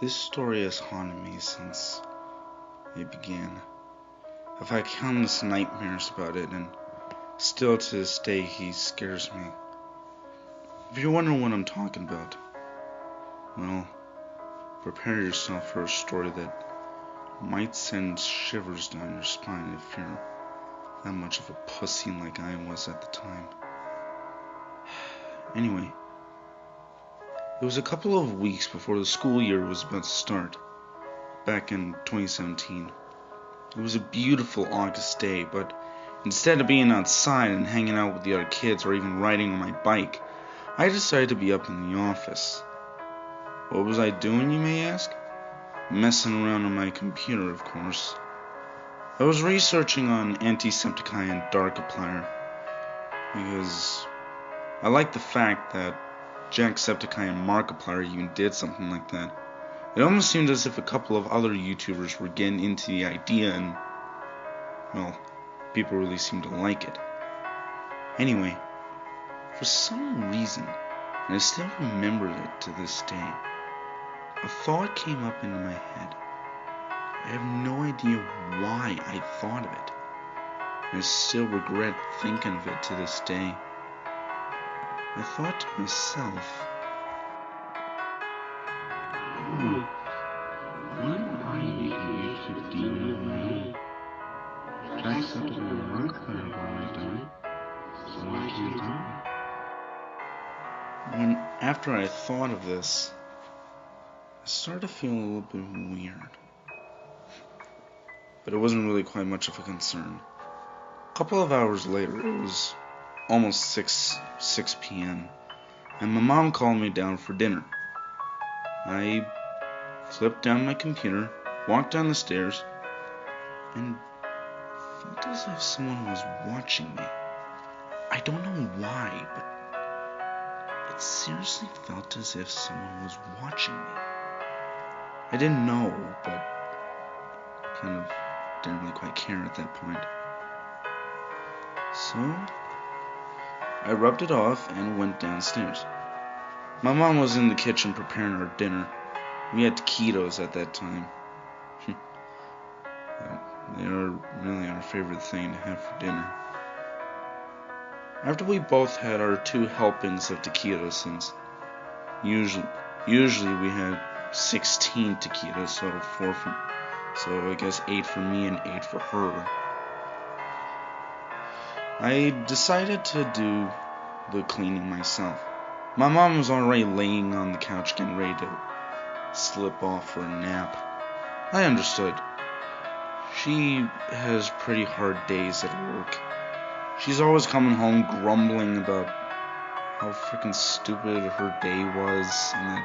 This story has haunted me since it began. I've had countless nightmares about it, and still to this day he scares me. If you're wondering what I'm talking about, well, prepare yourself for a story that might send shivers down your spine if you're that much of a pussy like I was at the time. Anyway, it was a couple of weeks before the school year was about to start, back in 2017. It was a beautiful August day, but instead of being outside and hanging out with the other kids or even riding on my bike, I decided to be up in the office. What was I doing, you may ask? Messing around on my computer, of course. I was researching on Anti-Septiceye and Darkiplier because I like the fact that Jacksepticeye and Markiplier even did something like that. It almost seemed as if a couple of other YouTubers were getting into the idea and, well, people really seemed to like it. Anyway, for some reason, and I still remember it to this day, a thought came up into my head. I have no idea why I thought of it. I still regret thinking of it to this day. I thought to myself, why don't I make a YouTube demon of my own? Jacksepticeye and Markiplier have already done it, so why can't I? After I thought of this, I started to feel a little bit weird. But it wasn't really quite much of a concern. A couple of hours later, it was almost 6 p.m., and my mom called me down for dinner. I flipped down my computer, walked down the stairs, and felt as if someone was watching me. I don't know why, but it seriously felt as if someone was watching me. I didn't know, but kind of didn't really quite care at that point. So I rubbed it off and went downstairs. My mom was in the kitchen preparing our dinner. We had taquitos at that time. They are really our favorite thing to have for dinner. After we both had our 2 helpings of taquitos, since usually we had 16 taquitos, so I guess 8 for me and 8 for her. I decided to do the cleaning myself. My mom was already laying on the couch getting ready to slip off for a nap. I understood. She has pretty hard days at work. She's always coming home grumbling about how freaking stupid her day was and that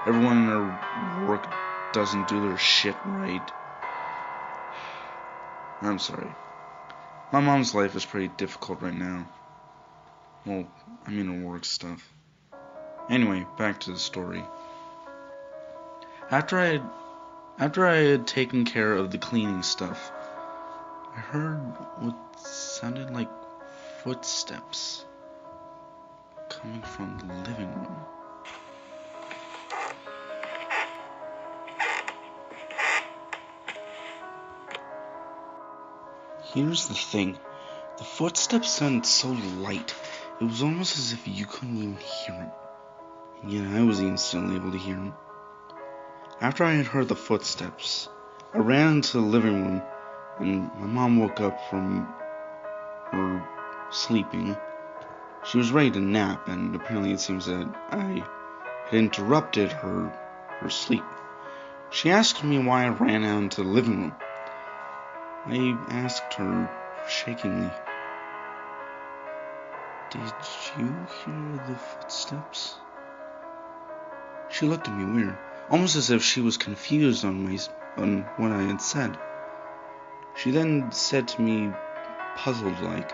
everyone in her work doesn't do their shit right. I'm sorry. My mom's life is pretty difficult right now. Well, I mean her work stuff. Anyway, back to the story. After I had taken care of the cleaning stuff, I heard what sounded like footsteps coming from the living room. Here's the thing. The footsteps sounded so light, it was almost as if you couldn't even hear them. And yet I was even still able to hear them. After I had heard the footsteps, I ran into the living room, and my mom woke up from her sleeping. She was ready to nap, and apparently it seems that I had interrupted her sleep. She asked me why I ran out into the living room. I asked her shakingly, "Did you hear the footsteps?" She looked at me weird, almost as if she was confused on what I had said. She then said to me, puzzled like,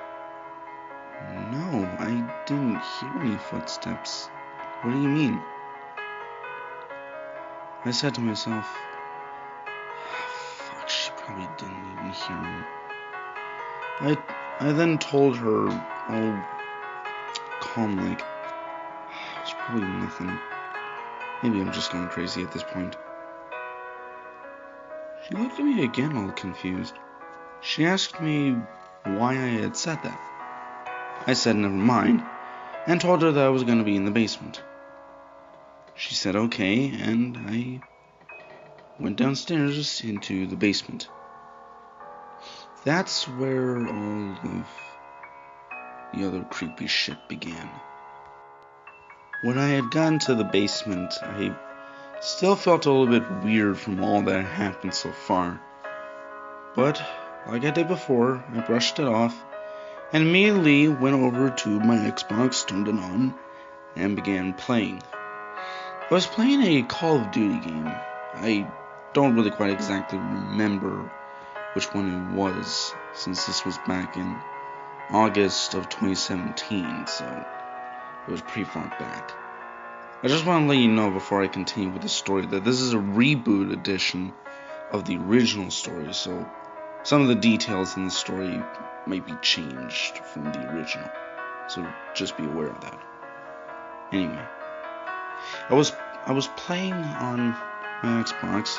"No, I didn't hear any footsteps. What do you mean?" I said to myself, fuck, she probably didn't even hear me. I then told her, all calm like, it's probably nothing. Maybe I'm just going crazy at this point. She looked at me again, all confused. She asked me why I had said that. I said never mind, and told her that I was going to be in the basement. She said okay, and I went downstairs into the basement. That's where all of the other creepy shit began. When I had gotten to the basement, I still felt a little bit weird from all that had happened so far. But, like I did before, I brushed it off and immediately went over to my Xbox, turned it on, and began playing. I was playing a Call of Duty game. I don't really quite exactly remember which one it was, since this was back in August of 2017, so it was pretty far back. I just want to let you know before I continue with the story that this is a reboot edition of the original story, so some of the details in the story might be changed from the original, so just be aware of that. Anyway, I was playing on my Xbox,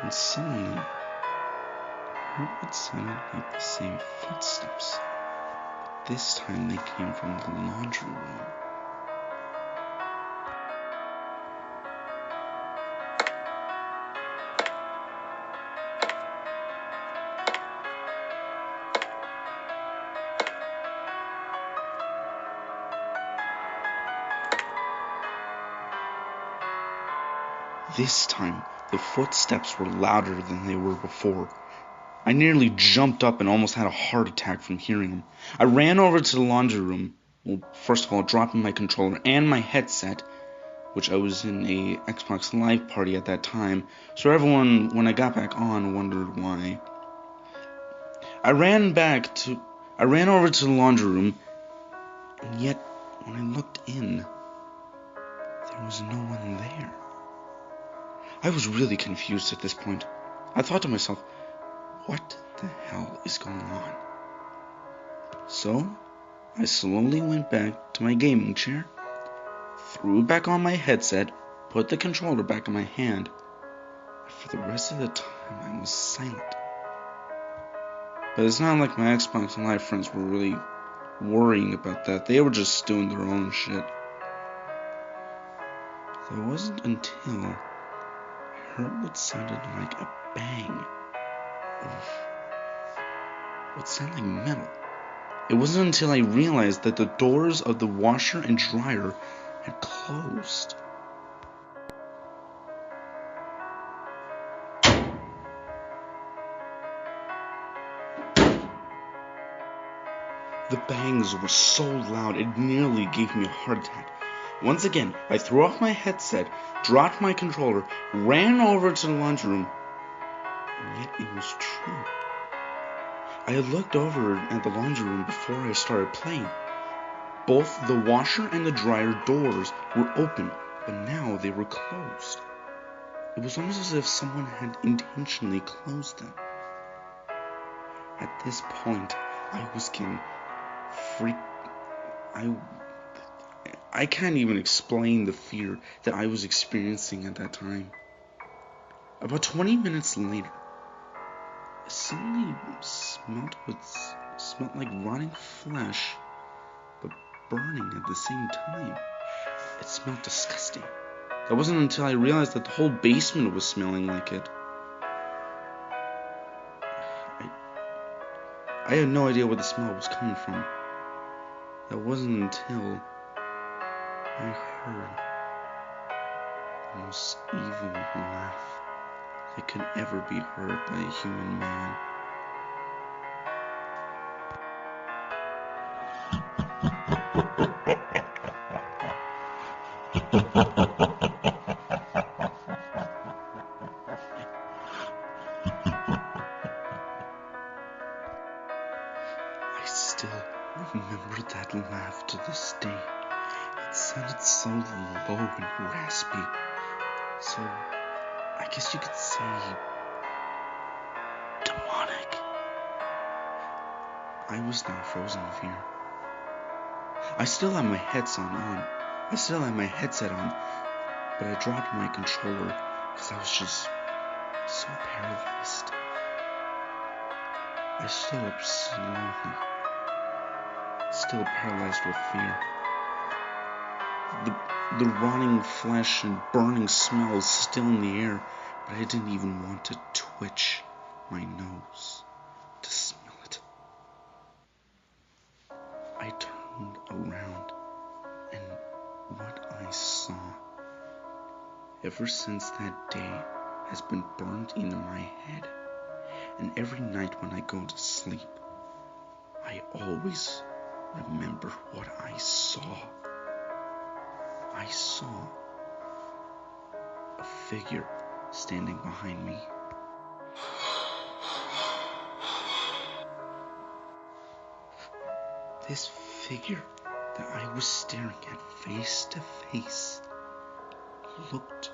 and suddenly I heard what sounded like the same footsteps. This time they came from the laundry room. This time, the footsteps were louder than they were before. I nearly jumped up and almost had a heart attack from hearing them. I ran over to the laundry room. Well, first of all, dropping my controller and my headset, which I was in a Xbox Live party at that time, so everyone, when I got back on, wondered why. I ran over to the laundry room, and yet, when I looked in, there was no one there. I was really confused at this point. I thought to myself, what the hell is going on? So, I slowly went back to my gaming chair, threw back on my headset, put the controller back in my hand, and for the rest of the time I was silent. But it's not like my Xbox Live friends were really worrying about that. They were just doing their own shit. It wasn't until I heard what sounded like a bang of what sounded like metal. It wasn't until I realized that the doors of the washer and dryer had closed. The bangs were so loud it nearly gave me a heart attack. Once again, I threw off my headset, dropped my controller, ran over to the laundry room, and yet it was true. I had looked over at the laundry room before I started playing. Both the washer and the dryer doors were open, but now they were closed. It was almost as if someone had intentionally closed them. At this point, I was getting freaked. I can't even explain the fear that I was experiencing at that time. About 20 minutes later, I suddenly smelled what smelled like rotting flesh, but burning at the same time. It smelled disgusting. That wasn't until I realized that the whole basement was smelling like it. I had no idea where the smell was coming from. That wasn't until I heard the most evil laugh that could ever be heard by a human man. I still remember that laugh to this day. It sounded so low and raspy. So, I guess you could say demonic. I was now frozen in fear. I still had my headset on, but I dropped my controller because I was just so paralyzed. I stood up slowly, still paralyzed with fear. The rotting flesh and burning smell still in the air, but I didn't even want to twitch my nose to smell it. I turned around, and what I saw, ever since that day, has been burned into my head. And every night when I go to sleep, I always remember what I saw. I saw a figure standing behind me. This figure that I was staring at face to face looked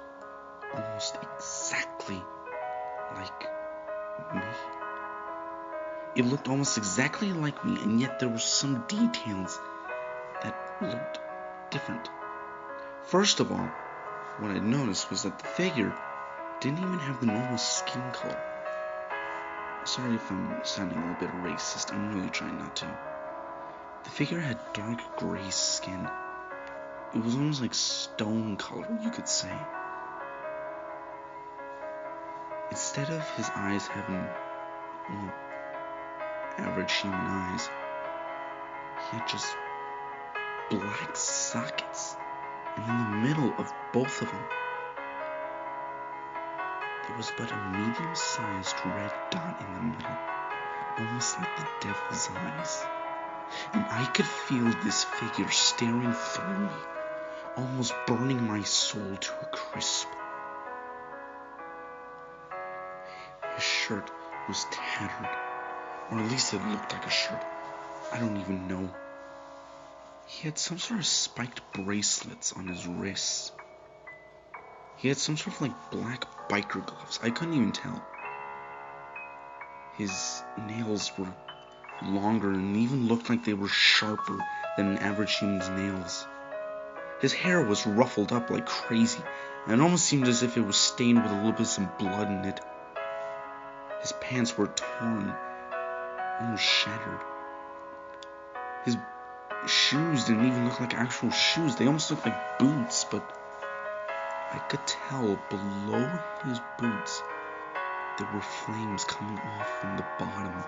almost exactly like me. It looked almost exactly like me, and yet there were some details that looked different. First of all, what I noticed was that the figure didn't even have the normal skin color. Sorry if I'm sounding a little bit racist, I'm really trying not to. The figure had dark gray skin. It was almost like stone color, you could say. Instead of his eyes having average human eyes, he had just black sockets. And in the middle of both of them, there was but a medium-sized red dot in the middle, almost like the devil's eyes. And I could feel this figure staring through me, almost burning my soul to a crisp. His shirt was tattered, or at least it looked like a shirt. I don't even know. He had some sort of spiked bracelets on his wrists. He had some sort of like black biker gloves. I couldn't even tell. His nails were longer and even looked like they were sharper than an average human's nails. His hair was ruffled up like crazy, and it almost seemed as if it was stained with a little bit of some blood in it. His pants were torn, almost shattered. His shoes didn't even look like actual shoes. They almost looked like boots, but I could tell below his boots there were flames coming off from the bottom.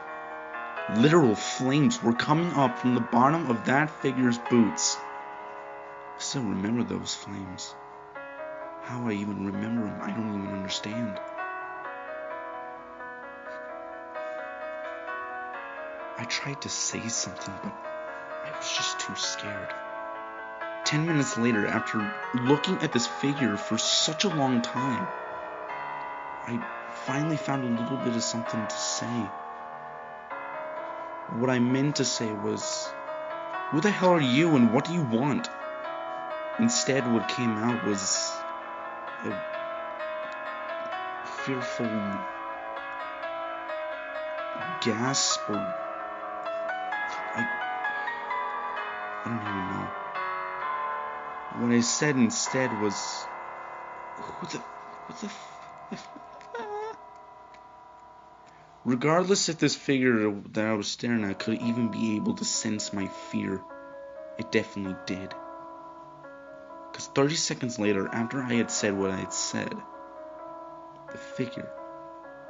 Literal flames were coming up from the bottom of that figure's boots. I still remember those flames. How I even remember them, I don't even understand. I tried to say something, but I was just too scared. 10 minutes later, after looking at this figure for such a long time, I finally found a little bit of something to say. What I meant to say was, "Who the hell are you and what do you want?" Instead, what came out was a fearful gasp, or I don't even know. What I said instead was, who the Regardless if this figure that I was staring at could even be able to sense my fear, it definitely did. Because 30 seconds later, after I had said what I had said, the figure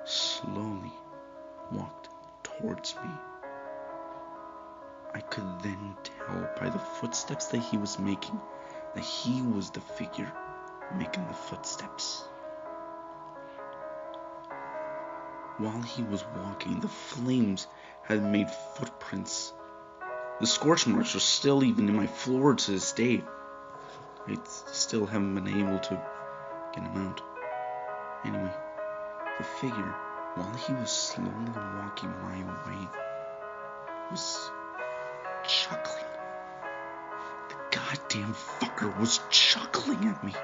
slowly walked towards me. I could then tell by the footsteps that he was making that he was the figure making the footsteps. While he was walking, the flames had made footprints. The scorch marks are still even in my floor to this day. I still haven't been able to get him out. Anyway, the figure, while he was slowly walking my way, was chuckling. The goddamn fucker was chuckling at me.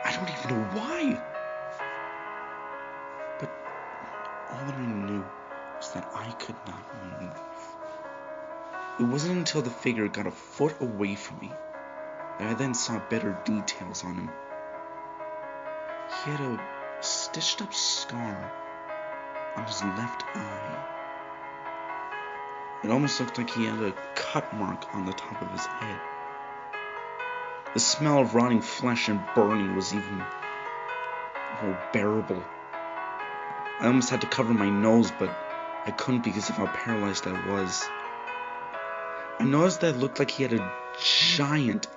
I don't even know why. But all that I knew was that I could not move. It wasn't until the figure got a foot away from me that I then saw better details on him. He had a a stitched up scar on his left eye. It almost looked like he had a cut mark on the top of his head. The smell of rotting flesh and burning was even more bearable. I almost had to cover my nose, but I couldn't because of how paralyzed I was. I noticed that it looked like he had a giant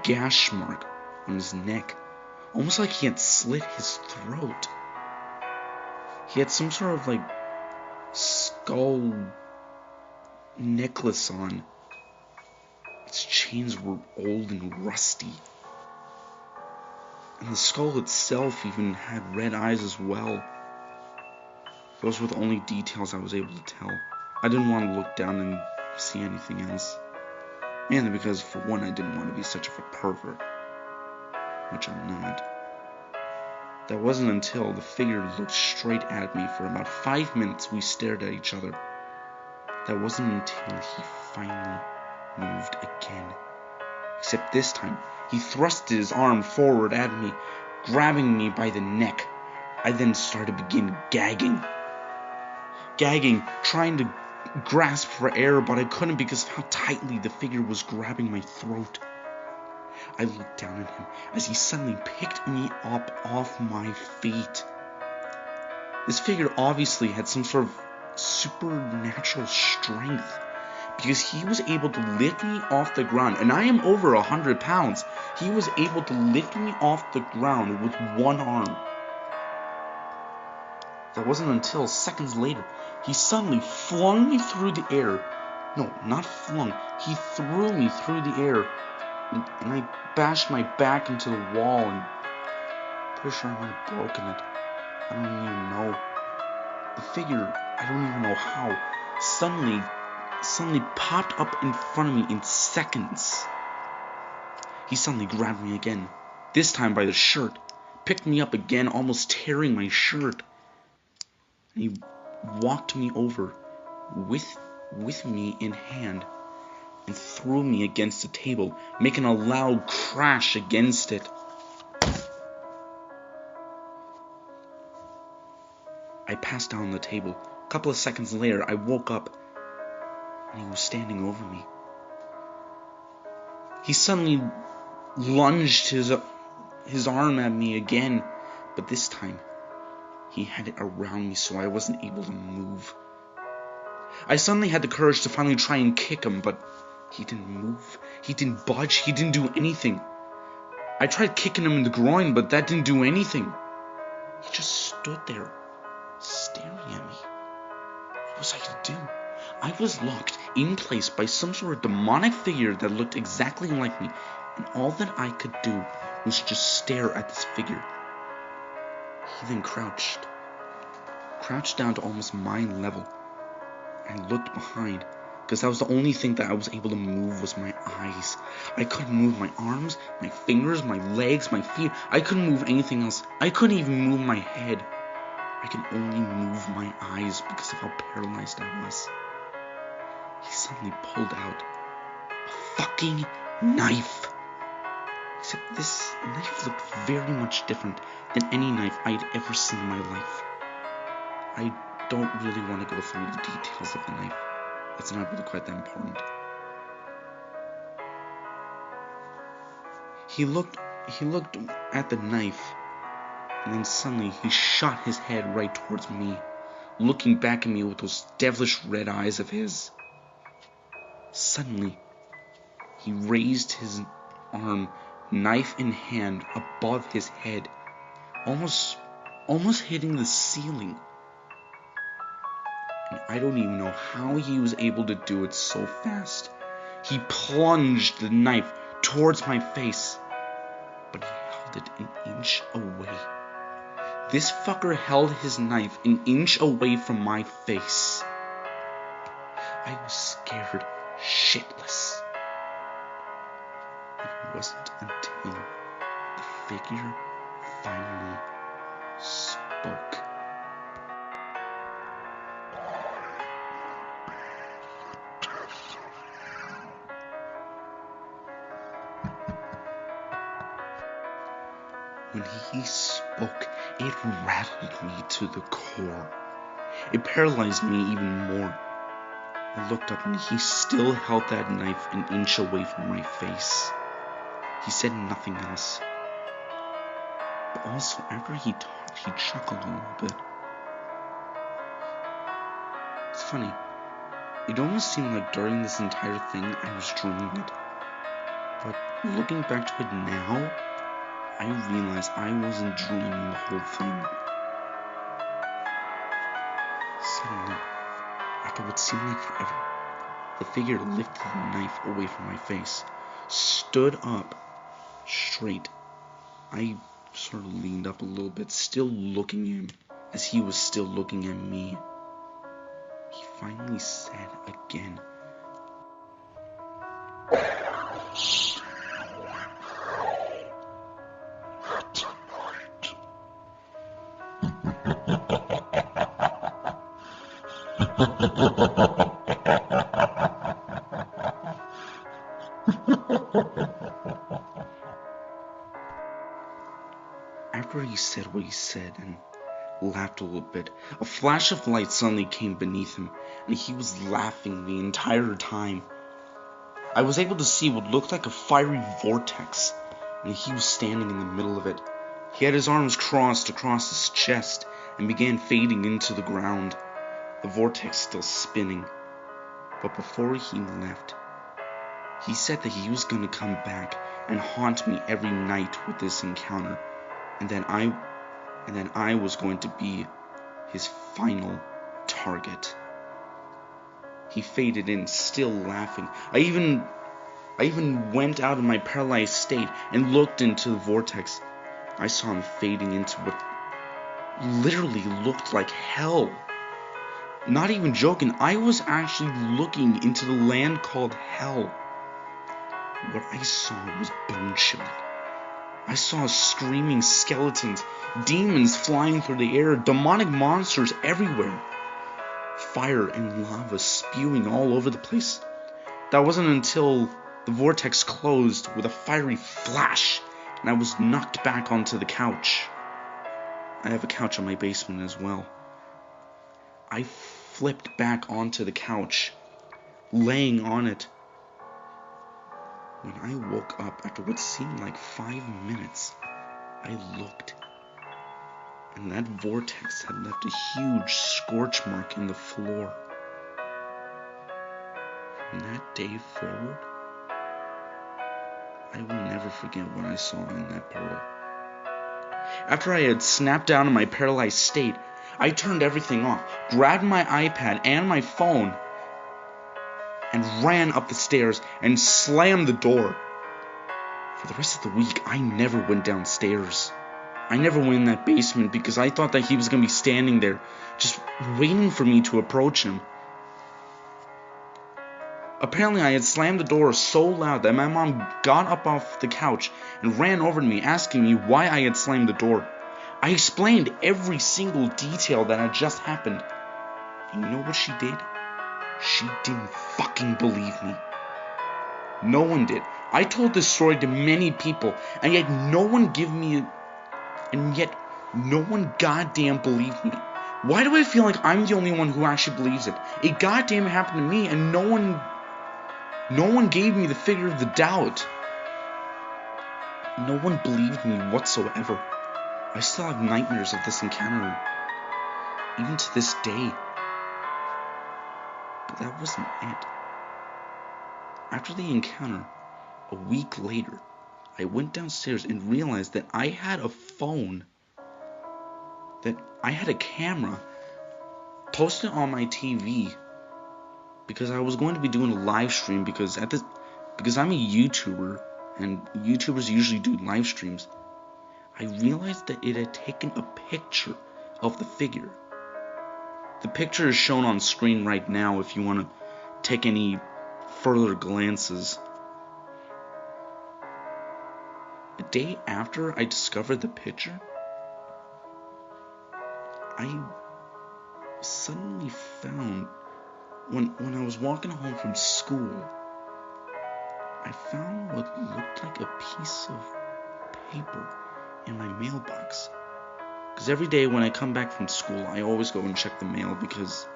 gash mark on his neck, almost like he had slit his throat. He had some sort of skull necklace on. Its chains were old and rusty. And the skull itself even had red eyes as well. Those were the only details I was able to tell. I didn't want to look down and see anything else. Mainly because, for one, I didn't want to be such of a pervert. Which I'm not. That wasn't until the figure looked straight at me. For about 5 minutes we stared at each other. That wasn't until he finally moved again. Except this time, he thrusted his arm forward at me, grabbing me by the neck. I then started to begin gagging, trying to grasp for air, but I couldn't because of how tightly the figure was grabbing my throat. I looked down at him as he suddenly picked me up off my feet. This figure obviously had some sort of supernatural strength, because he was able to lift me off the ground, and I am over 100 pounds. He was able to lift me off the ground with one arm. That wasn't until seconds later he suddenly flung me through the air. No, not flung. He threw me through the air, and I bashed my back into the wall, and pretty sure I might have broken it. I don't even know. The figure, I don't even know how, suddenly popped up in front of me in seconds. He suddenly grabbed me again, this time by the shirt, picked me up again, almost tearing my shirt, and he walked me over with me in hand and threw me against the table, making a loud crash against it. I passed down on the table. A couple of seconds later, I woke up, and he was standing over me. He suddenly lunged his arm at me again, but this time, he had it around me so I wasn't able to move. I suddenly had the courage to finally try and kick him, but he didn't move. He didn't budge. He didn't do anything. I tried kicking him in the groin, but that didn't do anything. He just stood there, staring at me. What was I to do? I was locked in place by some sort of demonic figure that looked exactly like me, and all that I could do was just stare at this figure. He then crouched down to almost my level. I looked behind, because that was the only thing that I was able to move was my eyes. I couldn't move my arms, my fingers, my legs, my feet. I couldn't move anything else. I couldn't even move my head. I could only move my eyes because of how paralyzed I was. He suddenly pulled out a fucking knife. Except this knife looked very much different than any knife I'd ever seen in my life. I don't really want to go through the details of the knife. It's not really quite that important. He looked at the knife, and then suddenly he shot his head right towards me, looking back at me with those devilish red eyes of his. Suddenly, he raised his arm, knife in hand, above his head, almost hitting the ceiling. And I don't even know how he was able to do it so fast. He plunged the knife towards my face, but he held it an inch away. This fucker held his knife an inch away from my face. I was scared shitless. It wasn't until the figure finally spoke. When he spoke, it rattled me to the core. It paralyzed me even more. I looked up and he still held that knife an inch away from my face. He said nothing else. But also, after he talked, he chuckled a little bit. It's funny. It almost seemed like during this entire thing I was dreaming it. But looking back to it now, I realized I wasn't dreaming the whole thing. Suddenly, after what seemed like forever, the figure lifted the knife away from my face, stood up straight. I sort of leaned up a little bit, still looking at him as he was still looking at me. He finally said again, After he said what he said and laughed a little bit, a flash of light suddenly came beneath him, and he was laughing the entire time. I was able to see what looked like a fiery vortex, and he was standing in the middle of it. He had his arms crossed across his chest and began fading into the ground, the vortex still spinning. But before he left, he said that he was going to come back and haunt me every night with this encounter, and then I was going to be his final target. He faded in, still laughing. I even went out of my paralyzed state and looked into the vortex. I saw him fading into what literally looked like hell. Not even joking, I was actually looking into the land called hell. What I saw was bone-chilling. I saw screaming skeletons, demons flying through the air, demonic monsters everywhere. Fire and lava spewing all over the place. That wasn't until the vortex closed with a fiery flash and I was knocked back onto the couch. I have a couch in my basement as well. I flipped back onto the couch, laying on it. When I woke up after what seemed like 5 minutes, I looked, and that vortex had left a huge scorch mark in the floor. From that day forward, I will never forget what I saw in that portal. After I had snapped out of my paralyzed state, I turned everything off, grabbed my iPad and my phone, and ran up the stairs and slammed the door. For the rest of the week, I never went downstairs. I never went in that basement because I thought that he was going to be standing there, just waiting for me to approach him. Apparently, I had slammed the door so loud that my mom got up off the couch and ran over to me, asking me why I had slammed the door. I explained every single detail that had just happened. And you know what she did? She didn't fucking believe me. No one did. I told this story to many people, and yet no one goddamn believed me. Why do I feel like I'm the only one who actually believes it? It goddamn happened to me, and no one gave me the figure of the doubt. No one believed me whatsoever. I still have nightmares of this encounter, even to this day. But that wasn't it. After the encounter, a week later, I went downstairs and realized that I had a phone, that I had a camera posted on my TV because I was going to be doing a live stream because I'm a YouTuber and YouTubers usually do live streams. I realized that it had taken a picture of the figure. The picture is shown on screen right now if you want to take any further glances. A day after I discovered the picture, I suddenly found, when I was walking home from school, I found what looked like a piece of paper in my mailbox. Because every day when I come back from school, I always go and check the mail because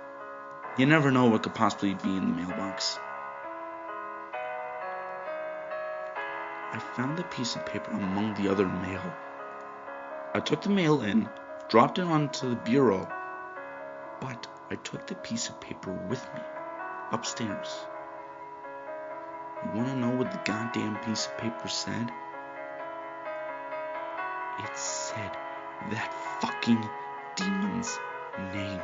you never know what could possibly be in the mailbox. I found a piece of paper among the other mail. I took the mail in, dropped it onto the bureau, but I took the piece of paper with me upstairs. You wanna know what the goddamn piece of paper said? It said that fucking demon's name.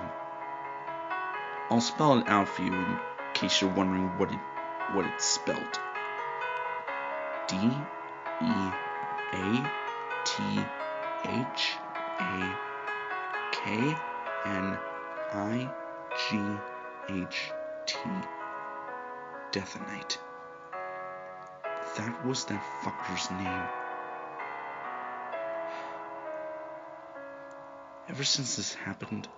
I'll spell it out for you in case you're wondering what it spelled. Deathaknight. Deathaknight. That was that fucker's name. Ever since this happened,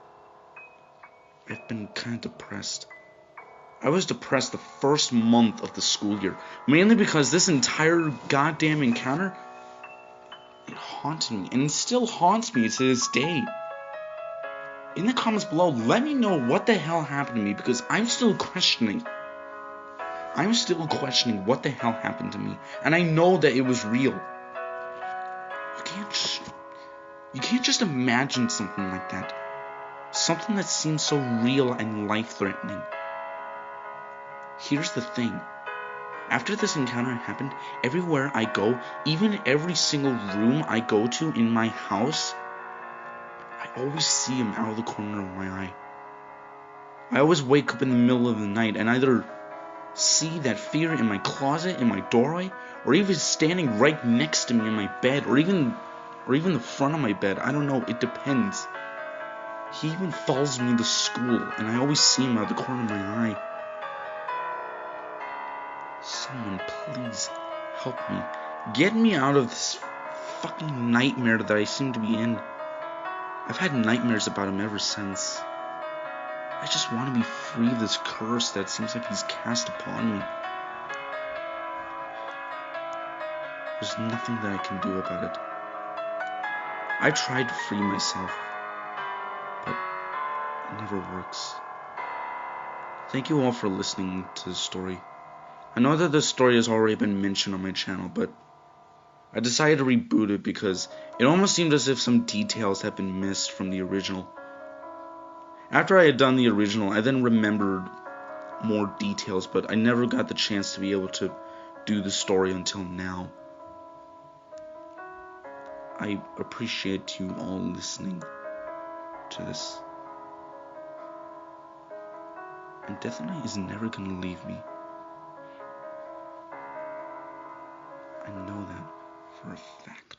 I've been kind of depressed. I was depressed the first month of the school year, mainly because this entire goddamn encounter, it haunted me, and it still haunts me to this day. In the comments below, let me know what the hell happened to me, because I'm still questioning what the hell happened to me, and I know that it was real. You can't just imagine something like that. Something that seems so real and life-threatening. Here's the thing. After this encounter happened, everywhere I go, even every single room I go to in my house, I always see him out of the corner of my eye. I always wake up in the middle of the night and either see that figure in my closet, in my doorway, or even standing right next to me in my bed, or even the front of my bed. I don't know, it depends. He even follows me to school, and I always see him out of the corner of my eye. Someone please help me. Get me out of this fucking nightmare that I seem to be in. I've had nightmares about him ever since. I just want to be free of this curse that seems like he's cast upon me. There's nothing that I can do about it. I tried to free myself, but it never works. Thank you all for listening to the story. I know that this story has already been mentioned on my channel, but I decided to reboot it because it almost seemed as if some details had been missed from the original. After I had done the original, I then remembered more details, but I never got the chance to be able to do the story until now. I appreciate you all listening to this. And deathaknight is never gonna leave me. I know that for a fact.